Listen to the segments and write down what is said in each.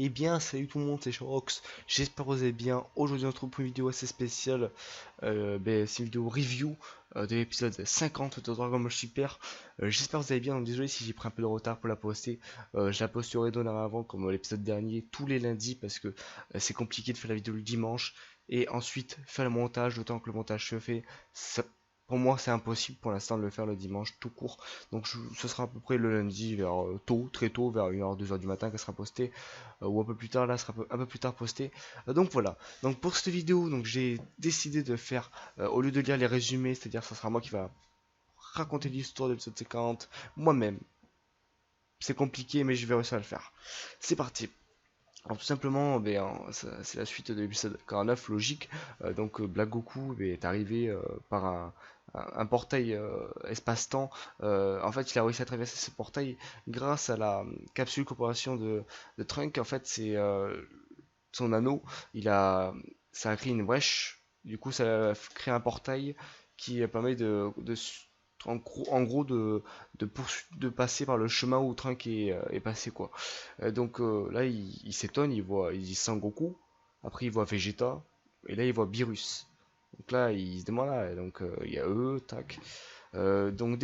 Eh bien, salut tout le monde, c'est Shorox. J'espère que vous allez bien. Aujourd'hui, on se retrouve pour une vidéo assez spéciale. C'est une vidéo review de l'épisode 50 de Dragon Ball Super. J'espère que vous allez bien. Donc, désolé si j'ai pris un peu de retard pour la poster. Je la posterai dorénavant, comme l'épisode dernier, tous les lundis parce que c'est compliqué de faire la vidéo le dimanche. Et ensuite, faire le montage, le temps que le montage se fait. Pour moi, c'est impossible pour l'instant de le faire le dimanche tout court. Donc, ce sera à peu près le lundi, vers tôt, très tôt, vers 1h, 2h du matin, qu'elle sera postée. Ou un peu plus tard, là sera un peu plus tard posté. Donc voilà, donc pour cette vidéo, donc j'ai décidé de faire, au lieu de lire les résumés, c'est-à-dire ça sera moi qui va raconter l'histoire de l'épisode 50 moi-même. C'est compliqué, mais je vais réussir à le faire. C'est parti. Alors tout simplement, c'est la suite de l'épisode 49, logique. Black Goku est arrivé par un portail espace-temps. En fait, il a réussi à traverser ce portail grâce à la capsule corporation de Trunk. En fait, c'est son anneau, ça a créé une brèche. Du coup, ça a créé un portail qui permet en gros de passer par le chemin où Trunk est passé quoi. Là, il s'étonne, il dit Sangoku. Après, il voit Vegeta. Et là, il voit Beerus. Donc là, il se demande là. Il y a eux, tac. Sangoku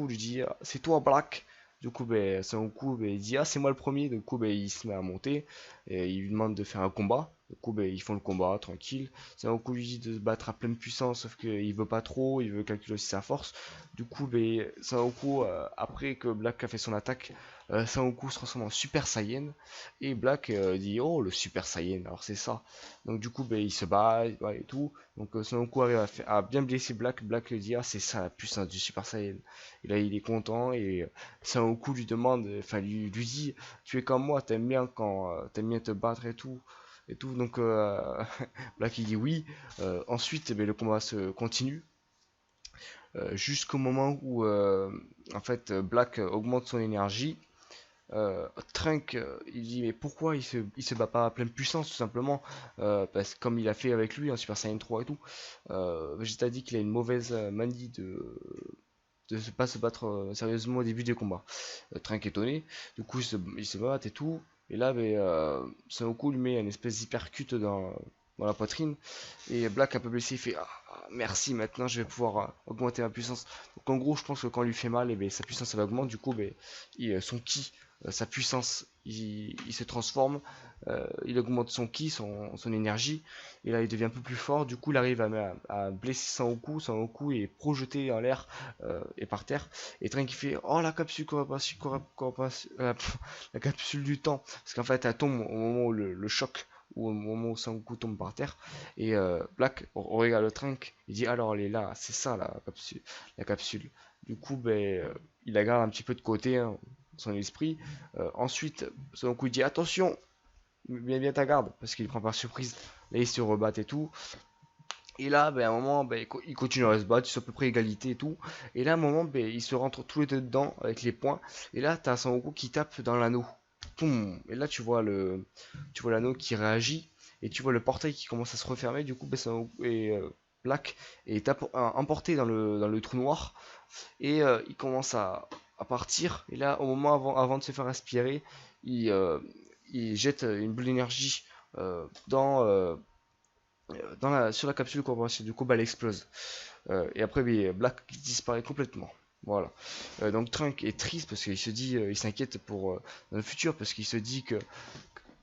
lui dit ah, c'est toi Black. Du coup, Sangoku il dit ah c'est moi le premier. Du coup, il se met à monter et il lui demande de faire un combat. Du coup, ils font le combat tranquille. Sangoku lui dit de se battre à pleine puissance, sauf qu'il veut pas trop, il veut calculer aussi sa force. Du coup, Sangoku, après que Black a fait son attaque, Sangoku se transforme en Super Saiyan et Black dit oh le Super Saiyan. Alors c'est ça. Donc du coup, il se bat et tout. Son Goku arrive à bien blesser Black. Black lui dit ah c'est ça la puissance du Super Saiyan. Et là il est content et Son Goku lui demande, enfin lui dit tu es comme moi, t'aimes bien te battre et tout. Black il dit oui. Ensuite le combat se continue jusqu'au moment où en fait Black augmente son énergie. Trunk, il dit mais pourquoi il se bat pas à pleine puissance tout simplement parce que comme il a fait avec lui en Super Saiyan 3 et tout. Vegeta dit qu'il a une mauvaise manie de ne pas se battre sérieusement au début des combats. Trunk est étonné, du coup il se bat et tout. Et là Son Goku lui met une espèce d'hypercute dans la poitrine. Et Black un peu blessé il fait ah, merci maintenant je vais pouvoir augmenter ma puissance. Donc en gros je pense que quand il lui fait mal sa puissance elle augmente. Du coup son ki sa puissance, il se transforme, il augmente son ki, son énergie, et là il devient un peu plus fort, du coup il arrive à blesser Son Goku est projeté en l'air et par terre, et Trunks qui fait oh la capsule la capsule du temps, parce qu'en fait elle tombe au moment où le choc, ou au moment où Son Goku tombe par terre, et Black regarde le Trunks, il dit alors elle est là, c'est ça la capsule. Du coup il la garde un petit peu de côté, hein, son esprit. Ensuite, Son Goku dit attention, bien ta garde, parce qu'il prend par surprise. Là, ils se rebattent et tout. Et là, à un moment, ils continuent à se battre, ils sont à peu près égalité et tout. Et là, à un moment, ils se rentrent tous les deux dedans avec les poings. Et là, t'as Son Goku qui tape dans l'anneau. Poum. Et là, tu vois l'anneau qui réagit. Et tu vois le portail qui commence à se refermer. Du coup, Son Goku et Black est emporté dans le trou noir. Et il commence à partir. Et là, au moment avant de se faire aspirer, il, euh, il jette une boule d'énergie sur la capsule corporation. Du coup, elle explose. Et après, Black disparaît complètement. Voilà. Donc Trunk est triste parce qu'il se dit, il s'inquiète pour le futur parce qu'il se dit que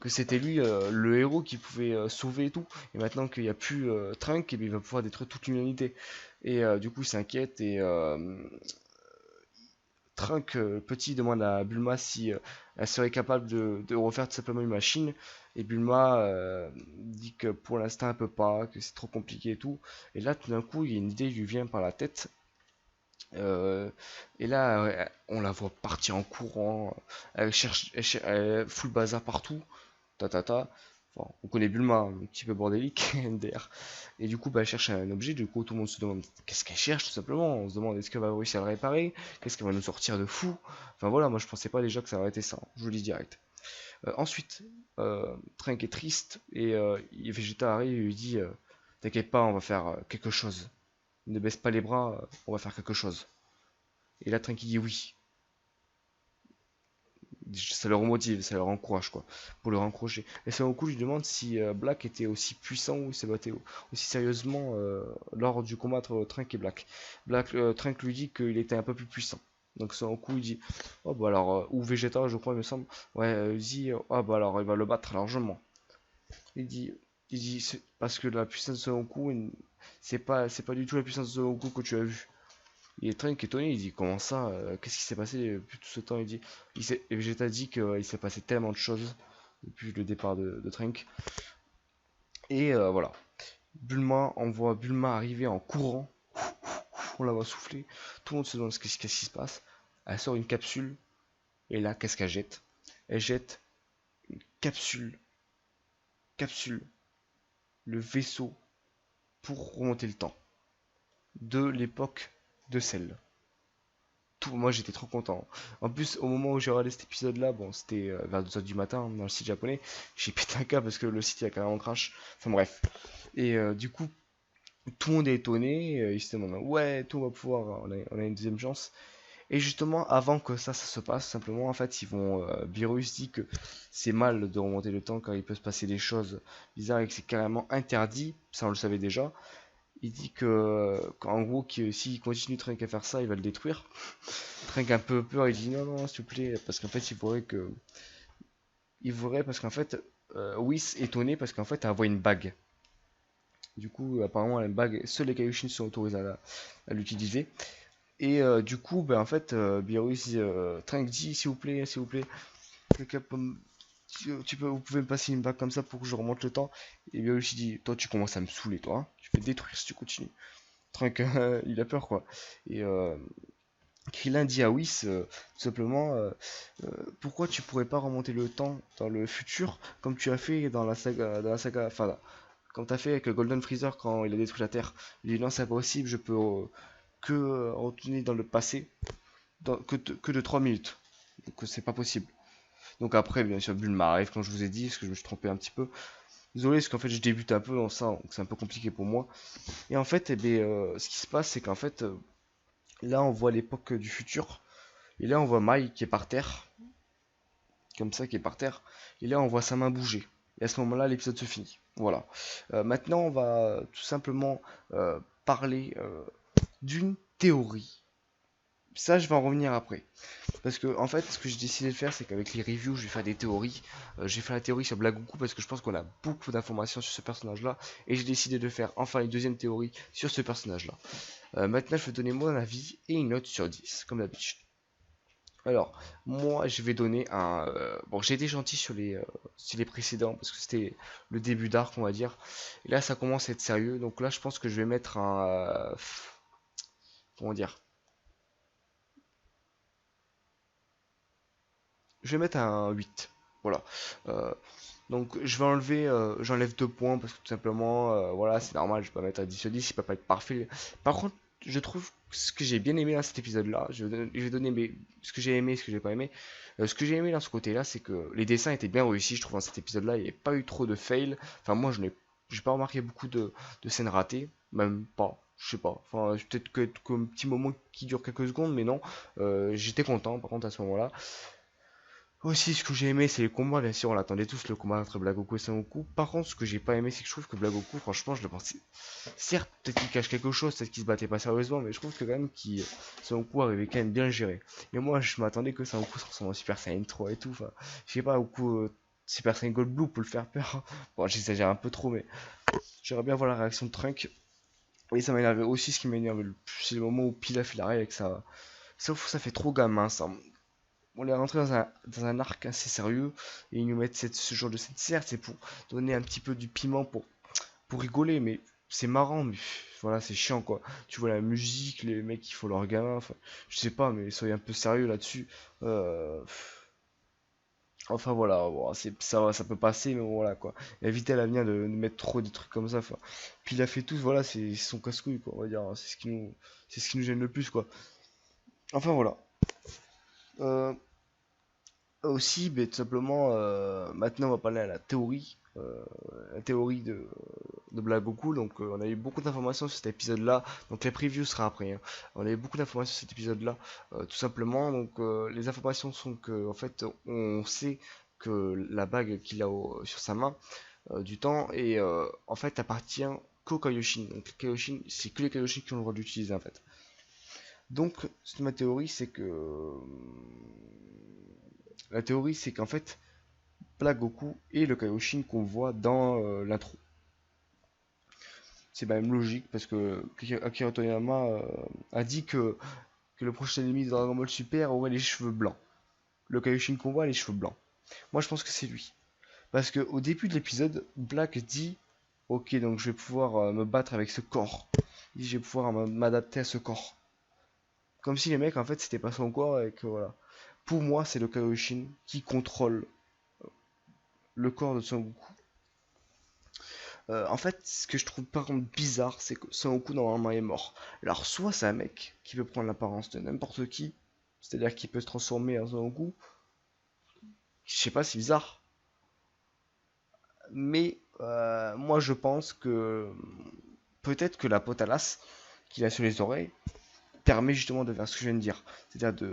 c'était lui le héros qui pouvait sauver et tout. Et maintenant qu'il n'y a plus Trunk, il va pouvoir détruire toute l'humanité. Et du coup, il s'inquiète et Trunk petit demande à Bulma si elle serait capable de refaire tout simplement une machine. Et Bulma dit que pour l'instant elle peut pas, que c'est trop compliqué et tout. Et là tout d'un coup il y a une idée qui lui vient par la tête. Euh, et là on la voit partir en courant. Elle fout le bazar partout. Ta ta ta. Enfin, on connaît Bulma, un petit peu bordélique, MDR. Et du coup, elle cherche un objet. Du coup, tout le monde se demande qu'est-ce qu'elle cherche, tout simplement. On se demande est-ce qu'elle va réussir à le réparer, qu'est-ce qu'elle va nous sortir de fou. Enfin voilà, moi je pensais pas déjà que ça aurait été ça. Je vous le dis direct. Ensuite, Trunk est triste et Vegeta arrive et lui dit t'inquiète pas, on va faire quelque chose. Ne baisse pas les bras, on va faire quelque chose. Et là, Trunk il dit oui. Ça le remotive, ça le encourage quoi, pour le raccrocher. Et Son Goku lui demande si Black était aussi puissant ou il s'est battu aussi sérieusement lors du combat entre Trunk et Black. Trunk lui dit qu'il était un peu plus puissant. Donc Son Goku il dit, oh bah alors, ou Vegeta je crois il me semble, ouais, il dit, ah bah alors il va le battre largement. Il dit, parce que la puissance de Son Goku, c'est pas du tout la puissance de Son Goku que tu as vu. Il est très étonné, il dit comment ça, qu'est-ce qui s'est passé depuis tout ce temps, il dit, et Vegeta dit qu'il s'est passé tellement de choses depuis le départ de Trunks. Et voilà, on voit Bulma arriver en courant, on la voit souffler, tout le monde se demande qu'est-ce qui se passe. Elle sort une capsule, et là, qu'est-ce qu'elle jette? Elle jette une capsule, le vaisseau pour remonter le temps, de l'époque de celle. Moi j'étais trop content. En plus, au moment où j'ai regardé cet épisode là, bon, c'était vers 2h du matin dans le site japonais, j'ai pété un câble parce que le site il a carrément crash. Enfin bref. Et du coup, tout le monde est étonné. Ils se demandent, ouais, tout va pouvoir, on a une deuxième chance. Et justement, avant que ça se passe, simplement, en fait, Beerus dit que c'est mal de remonter le temps car il peut se passer des choses bizarres et que c'est carrément interdit. Ça, on le savait déjà. Il dit qu'en gros, s'il continue Trunk à faire ça, il va le détruire. Trunk un peu peur, il dit non, non, s'il te plaît, parce qu'en fait, parce qu'en fait, Whis est étonné parce qu'en fait, elle voit une bague. Du coup, apparemment, la bague, seuls les Kaioshin sont autorisés à l'utiliser. Et du coup, ben, en fait, Beerus, Trunk dit s'il vous plaît, vous pouvez me passer une bague comme ça pour que je remonte le temps. Et Beerus dit, toi, tu commences à me saouler, toi, hein. Tu peux te détruire si tu continues. Trunk, il a peur, quoi. Et Krillin dit à Whis, tout simplement, pourquoi tu pourrais pas remonter le temps dans le futur comme tu as fait enfin, comme tu as fait avec le Golden Freezer quand il a détruit la Terre. Il dit non, c'est impossible, je peux que retourner dans le passé que de 3 minutes. Donc c'est pas possible. Donc après, bien sûr, Bulma arrive, comme je vous ai dit, parce que je me suis trompé un petit peu. Désolé, parce qu'en fait, je débute un peu dans ça, donc c'est un peu compliqué pour moi. Et en fait, ce qui se passe, c'est qu'en fait, là, on voit l'époque du futur. Et là, on voit Mai qui est par terre, comme ça, qui est par terre. Et là, on voit sa main bouger. Et à ce moment-là, l'épisode se finit. Voilà. Maintenant, on va tout simplement parler d'une théorie. Ça, je vais en revenir après. Parce que, en fait, ce que j'ai décidé de faire, c'est qu'avec les reviews, je vais faire des théories. J'ai fait la théorie sur Blagoukou parce que je pense qu'on a beaucoup d'informations sur ce personnage-là. Et j'ai décidé de faire enfin une deuxième théorie sur ce personnage-là. Maintenant, je vais donner mon avis et une note sur 10, comme d'habitude. Alors, moi, je vais donner un. Bon, j'ai été gentil sur les précédents parce que c'était le début d'arc, on va dire. Et là, ça commence à être sérieux. Donc là, je pense que je vais mettre un. Comment dire? Je vais mettre un 8. Voilà. Euh, donc, j'enlève 2 points parce que tout simplement, voilà, c'est normal, je vais pas mettre un 10 sur 10, il peut pas être parfait. Par contre, je trouve ce que j'ai bien aimé dans cet épisode-là, je vais donner ce que j'ai aimé, ce que j'ai pas aimé. Ce que j'ai aimé dans ce côté-là, c'est que les dessins étaient bien réussis, je trouve, dans cet épisode-là, il n'y avait pas eu trop de fails. Enfin, moi, j'ai pas remarqué beaucoup de scènes ratées, même pas. Je sais pas, enfin peut-être que petit moment qui dure quelques secondes, mais non, j'étais content par contre à ce moment-là. Aussi, ce que j'ai aimé, c'est les combats. Bien sûr, on l'attendait tous, le combat entre Blagoko et Sangoku. Par contre, ce que j'ai pas aimé, c'est que je trouve que Blagoko, franchement, je le pensais. Certes, peut-être qu'il cache quelque chose, peut-être qu'il se battait pas sérieusement, mais je trouve que quand même Sangoku arrivait quand même bien géré. Et moi, je m'attendais que Sangoku se transforme en Super Saiyan 3 et tout. Enfin, je sais pas, Goku, Super Saiyan Gold Blue pour le faire peur. Bon, j'exagère un peu trop, mais j'aimerais bien voir la réaction de Trunk. Et ça m'énervait aussi, ce qui m'énerve le plus, c'est le moment où Pilaf il arrive avec ça. Sauf que ça fait trop gamin, ça. On est rentré dans un arc assez sérieux et ils nous mettent ce genre de scène. Certes, c'est pour donner un petit peu du piment pour rigoler, mais c'est marrant, mais voilà, c'est chiant quoi. Tu vois la musique, les mecs qui font leur gamin, enfin, je sais pas, mais soyez un peu sérieux là-dessus. Euh, Enfin voilà, bon, ça peut passer, mais bon, voilà quoi. Évitez à l'avenir de mettre trop des trucs comme ça. Enfin. Puis il a fait tout, voilà, c'est son casse-couille quoi, on va dire. C'est ce qui nous gêne le plus quoi. Enfin voilà. Euh, Aussi, ben, tout simplement, maintenant on va parler à la théorie. la théorie de Black Goku. Donc on a eu beaucoup d'informations sur cet épisode là, donc les previews sera après, hein. On a eu beaucoup d'informations sur cet épisode là, tout simplement. Donc les informations sont que en fait on sait que la bague qu'il a sur sa main du temps et en fait appartient qu'aux Kaioshin. Donc les Kaioshin, c'est que les Kaioshin qui ont le droit d'utiliser en fait. Donc ma théorie c'est que la théorie c'est qu'en fait Black Goku est le Kaioshin qu'on voit dans l'intro. C'est même logique parce que Akira Toriyama a dit que le prochain ennemi de Dragon Ball Super aurait les cheveux blancs. Le Kaioshin qu'on voit a les cheveux blancs. Moi je pense que c'est lui. Parce que au début de l'épisode, Black dit ok, donc je vais pouvoir me battre avec ce corps. Il dit je vais pouvoir m'adapter à ce corps. Comme si les mecs en fait c'était pas son corps et que voilà. Pour moi, c'est le Kaioshin qui contrôle le corps de Son Goku. En fait, ce que je trouve par contre bizarre, c'est que Son Goku normalement est mort. Alors, soit c'est un mec qui peut prendre l'apparence de n'importe qui, c'est-à-dire qu'il peut se transformer en Son Goku. Je sais pas, c'est bizarre. Mais moi je pense que peut-être que la potalasse qu'il a sur les oreilles permet justement de faire ce que je viens de dire. C'est-à-dire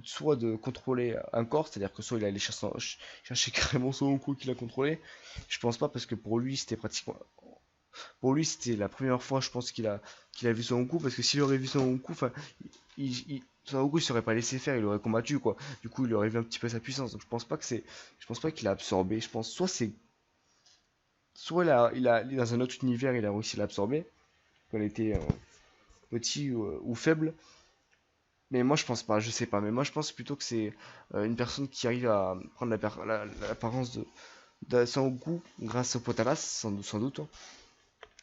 soit de contrôler un corps, c'est-à-dire que soit il allait chercher carrément son Goku qu'il a contrôlé. Je pense pas parce que pour lui c'était pratiquement. Pour lui c'était la première fois je pense qu'il a vu son Goku parce que s'il aurait vu son Goku, enfin son Goku il serait pas laissé faire, il aurait combattu quoi. Du coup il aurait vu un petit peu sa puissance. Donc je pense pas que c'est. Je pense pas qu'il a absorbé. Je pense soit il est dans un autre univers, il a réussi à l'absorber quand il était petit ou faible. Mais moi je pense pas, je sais pas. Mais moi je pense plutôt que c'est une personne qui arrive à prendre l'apparence de Sangoku grâce au Potalas, sans doute, hein.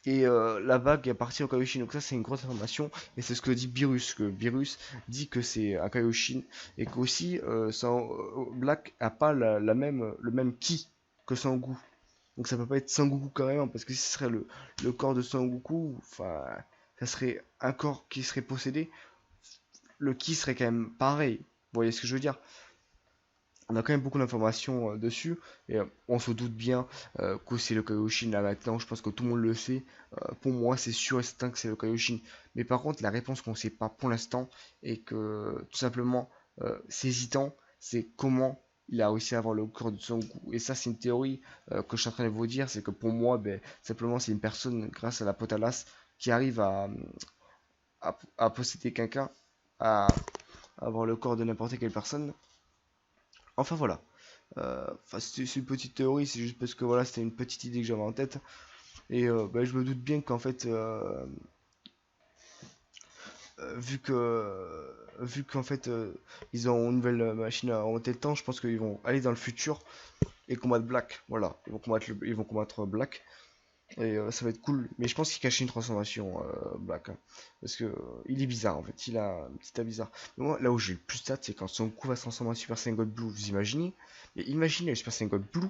Et la vague appartient au Kaioshin. Donc ça c'est une grosse information. Et c'est ce que dit Beerus. Que Beerus dit que c'est un Kaioshin. Et qu'aussi Black a pas le même ki que Sangoku. Donc ça peut pas être Sangoku carrément, parce que si ce serait le corps de Sangoku, enfin, ça serait un corps qui serait possédé, le ki serait quand même pareil. Vous voyez ce que je veux dire? On a quand même beaucoup d'informations dessus, et on se doute bien que c'est le Kaioshin là maintenant, je pense que tout le monde le sait. Pour moi, c'est sûr et certain que c'est le Kaioshin. Mais par contre, la réponse qu'on ne sait pas pour l'instant, et que tout simplement c'est hésitant, c'est comment il a réussi à avoir le corps de Son Goku. Et ça, c'est une théorie que je suis en train de vous dire, c'est que pour moi, ben, simplement, c'est une personne, grâce à la Potalas, qui arrive à posséder quelqu'un, à avoir le corps de n'importe quelle personne. Enfin voilà. C'est une petite théorie, c'est juste parce que voilà, c'était une petite idée que j'avais en tête. Et ben, je me doute bien qu'en fait, vu qu'en fait ils ont une nouvelle machine à remonter le temps, je pense qu'ils vont aller dans le futur et combattre Black. Voilà, ils vont combattre Black. Et ça va être cool. Mais je pense qu'il cache une transformation, Black, hein. Parce que il est bizarre en fait. Il a un petit tas bizarre. Mais moi, là où j'ai le plus de c'est quand son coup va se transformer en Super Saiyan God Blue. Vous imaginez? Mais imaginez le Super Saiyan God Blue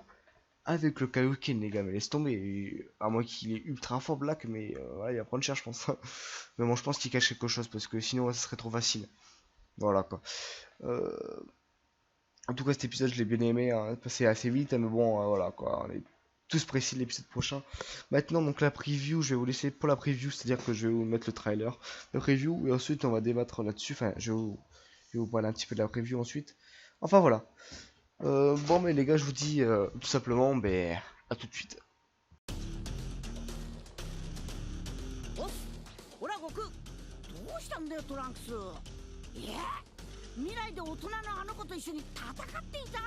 avec le Kaioken, les gars. Mais laisse tomber. Et à moins qu'il est ultra fort, Black. Mais voilà, il va prendre cher, je pense. Mais bon, je pense qu'il cache quelque chose. Parce que sinon, ça serait trop facile. Voilà quoi. Euh, En tout cas, cet épisode, je l'ai bien aimé, hein. Passé assez vite, hein, mais bon, voilà quoi. On est tous précis de l'épisode prochain. Maintenant, donc la preview, je vais vous laisser pour la preview, c'est-à-dire que je vais vous mettre le trailer, le preview, et ensuite on va débattre là-dessus. Enfin, je vais vous parler un petit peu de la preview ensuite. Enfin voilà. Bon, mais les gars, je vous dis tout simplement, ben, à tout de suite. オラ悟空どうしたんだよトランクス。いや未来で大人のあの子と一緒に戦っていた。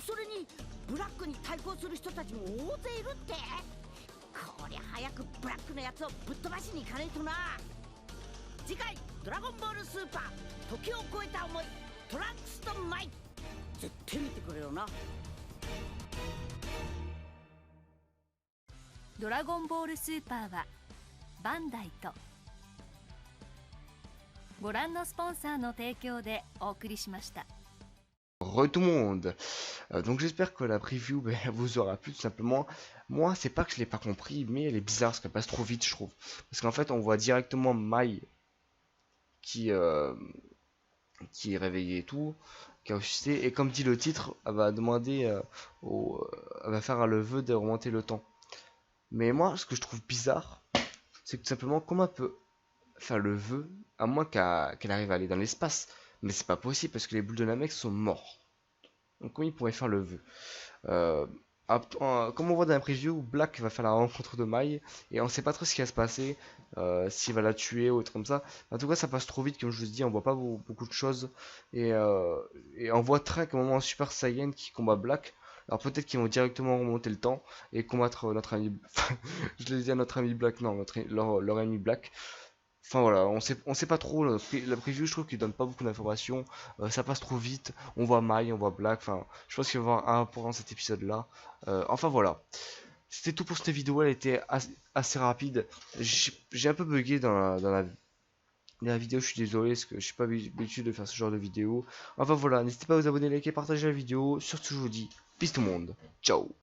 それにブラックに対抗する人たちも大勢いるって。こりゃ早くブラックのやつをぶっ飛ばしに行かねえとな。次回ドラゴンボールスーパー時を超えた思いトランクスとマイ絶対見てくれよな。ドラゴンボールスーパーはバンダイとご覧のスポンサーの提供でお送りしました。 Re tout le monde. Donc j'espère que la preview ben, vous aura plu tout simplement. Moi c'est pas que je l'ai pas compris, mais elle est bizarre parce qu'elle passe trop vite je trouve. Parce qu'en fait on voit directement Mai qui est réveillé et tout, qui a ressuscité. Et comme dit le titre, elle va demander elle va faire le vœu de remonter le temps. Mais moi, ce que je trouve bizarre, c'est que tout simplement, comment elle peut faire le vœu, à moins qu'elle arrive à aller dans l'espace. Mais c'est pas possible parce que les boules de Namek sont morts. Donc comment il pourrait faire le vœu? Comme on voit dans la preview, Black va faire la rencontre de Mai et on sait pas trop ce qui va se passer, s'il va la tuer ou autre comme ça. En tout cas, ça passe trop vite, comme je vous dis, on voit pas beaucoup de choses et on voit Trunks à un moment Super Saiyan qui combat Black. Alors peut-être qu'ils vont directement remonter le temps et combattre notre ami. Je l'ai dit à notre ami Black, non, leur ami Black. Enfin voilà, on sait pas trop, la preview je trouve qu'il donne pas beaucoup d'informations, ça passe trop vite, on voit Mai, on voit Black, enfin je pense qu'il va y avoir un rapport dans cet épisode là. Enfin voilà, c'était tout pour cette vidéo, elle était assez rapide, j'ai un peu bugué dans la vidéo, je suis désolé parce que je suis pas habitué de faire ce genre de vidéo. Enfin voilà, n'hésitez pas à vous abonner, liker, partager la vidéo, surtout je vous dis, peace tout le monde, ciao.